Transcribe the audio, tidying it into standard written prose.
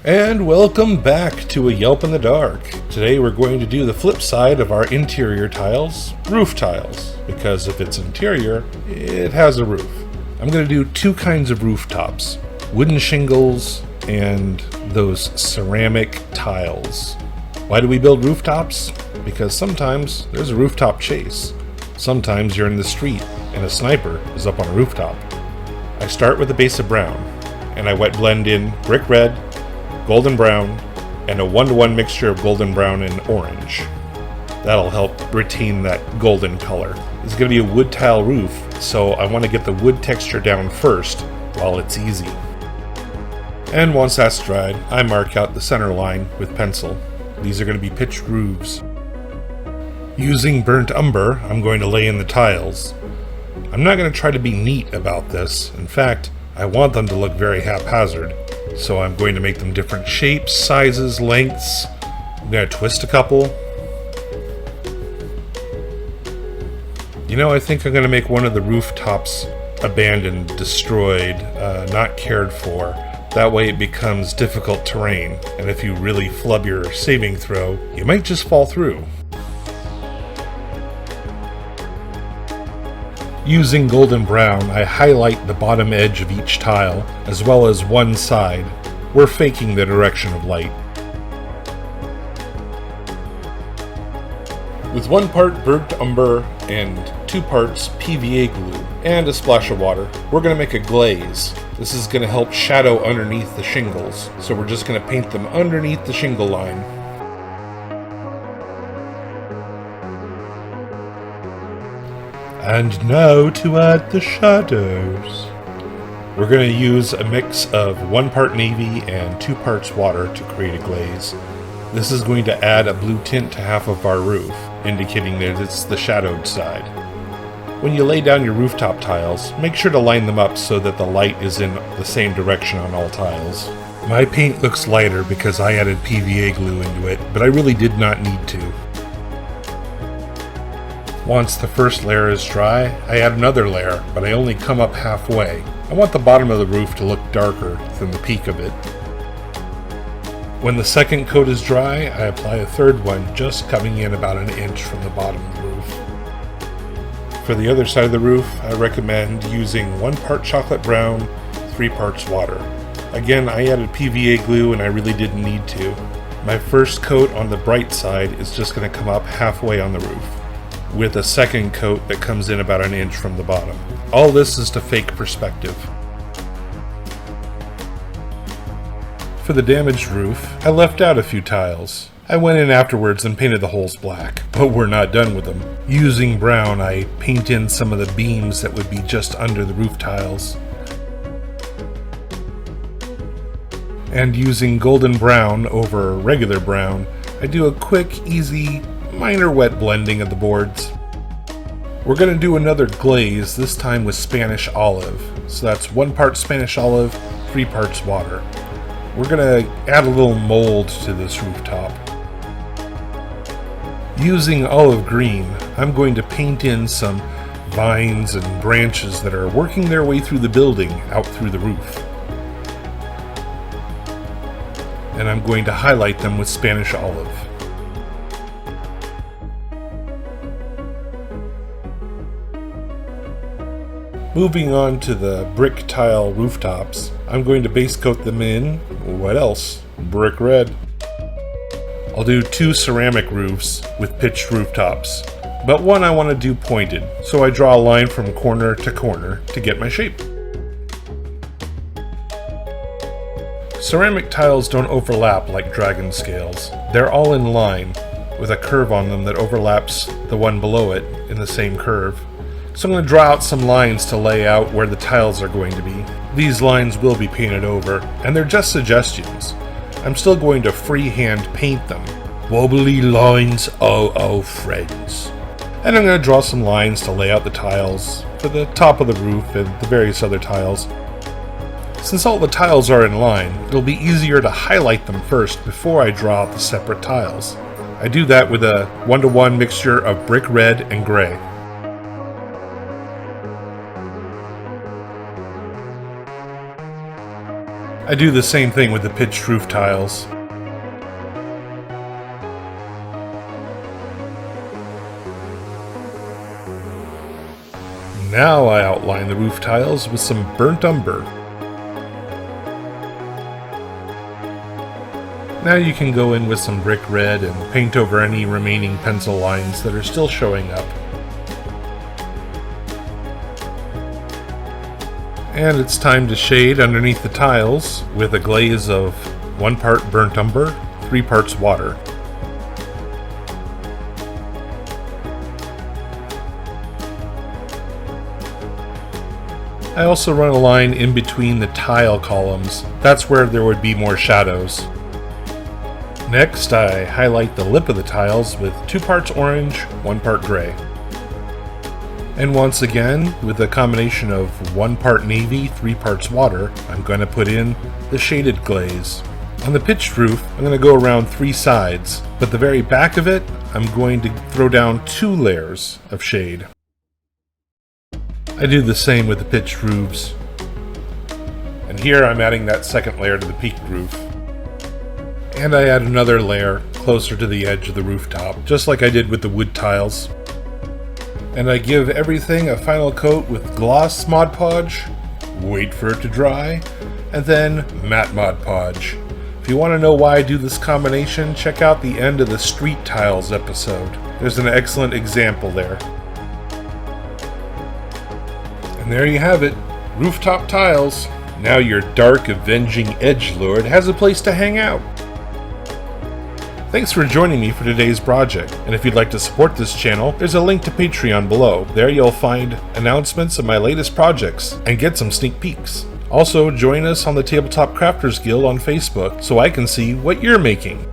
And welcome back to A Yelp in the Dark. Today we're going to do the flip side of our interior tiles, roof tiles, because if it's interior, it has a roof. I'm going to do two kinds of rooftops, wooden shingles and those ceramic tiles. Why do we build rooftops? Because sometimes there's a rooftop chase. Sometimes you're in the street and a sniper is up on a rooftop. I start with a base of brown and I wet blend in brick red, golden brown, and a 1-to-1 mixture of golden brown and orange. That'll help retain that golden color. It's going to be a wood tile roof, so I want to get the wood texture down first while it's easy. And once that's dried, I mark out the center line with pencil. These are going to be pitched roofs. Using burnt umber, I'm going to lay in the tiles. I'm not going to try to be neat about this. In fact, I want them to look very haphazard. So I'm going to make them different shapes, sizes, lengths. I'm going to twist a couple. You know, I think I'm going to make one of the rooftops abandoned, destroyed, not cared for. That way it becomes difficult terrain. And if you really flub your saving throw, you might just fall through. Using golden brown, I highlight the bottom edge of each tile, as well as one side. We're faking the direction of light. With 1 part burnt umber and 2 parts PVA glue and a splash of water, we're going to make a glaze. This is going to help shadow underneath the shingles, so we're just going to paint them underneath the shingle line. And now to add the shadows. We're going to use a mix of 1 part navy and 2 parts water to create a glaze. This is going to add a blue tint to half of our roof, indicating that it's the shadowed side. When you lay down your rooftop tiles, make sure to line them up so that the light is in the same direction on all tiles. My paint looks lighter because I added PVA glue into it, but I really did not need to. Once the first layer is dry, I add another layer, but I only come up halfway. I want the bottom of the roof to look darker than the peak of it. When the second coat is dry, I apply a third one, just coming in about an inch from the bottom of the roof. For the other side of the roof, I recommend using 1 part chocolate brown, 3 parts water. Again, I added PVA glue and I really didn't need to. My first coat on the bright side is just going to come up halfway on the roof, with a second coat that comes in about an inch from the bottom. All this is to fake perspective. For the damaged roof, I left out a few tiles. I went in afterwards and painted the holes black, but we're not done with them. Using brown, I paint in some of the beams that would be just under the roof tiles. And using golden brown over regular brown, I do a quick, easy, minor wet blending of the boards. We're going to do another glaze, this time with Spanish olive. So that's 1 part Spanish olive, 3 parts water. We're going to add a little mold to this rooftop. Using olive green, I'm going to paint in some vines and branches that are working their way through the building out through the roof. And I'm going to highlight them with Spanish olive. Moving on to the brick tile rooftops, I'm going to base coat them in, what else? Brick red. I'll do 2 ceramic roofs with pitched rooftops, but one I want to do pointed, so I draw a line from corner to corner to get my shape. Ceramic tiles don't overlap like dragon scales. They're all in line, with a curve on them that overlaps the one below it in the same curve. So I'm going to draw out some lines to lay out where the tiles are going to be. These lines will be painted over, and they're just suggestions. I'm still going to freehand paint them. Wobbly lines, oh friends. And I'm going to draw some lines to lay out the tiles for the top of the roof and the various other tiles. Since all the tiles are in line, it'll be easier to highlight them first before I draw out the separate tiles. I do that with a 1-to-1 mixture of brick red and gray. I do the same thing with the pitched roof tiles. Now I outline the roof tiles with some burnt umber. Now you can go in with some brick red and paint over any remaining pencil lines that are still showing up. And it's time to shade underneath the tiles with a glaze of 1 part burnt umber, 3 parts water. I also run a line in between the tile columns. That's where there would be more shadows. Next, I highlight the lip of the tiles with 2 parts orange, 1 part gray. And once again, with a combination of 1 part navy, 3 parts water, I'm going to put in the shaded glaze. On the pitched roof, I'm going to go around 3 sides, but the very back of it, I'm going to throw down 2 layers of shade. I do the same with the pitched roofs. And here I'm adding that second layer to the peaked roof. And I add another layer closer to the edge of the rooftop, just like I did with the wood tiles. And I give everything a final coat with gloss Mod Podge, wait for it to dry, and then matte Mod Podge. If you want to know why I do this combination, check out the end of the street tiles episode. There's an excellent example there. And there you have it, rooftop tiles. Now your dark, avenging edgelord has a place to hang out. Thanks for joining me for today's project, and if you'd like to support this channel, there's a link to Patreon below. There you'll find announcements of my latest projects, and get some sneak peeks. Also, join us on the Tabletop Crafters Guild on Facebook so I can see what you're making.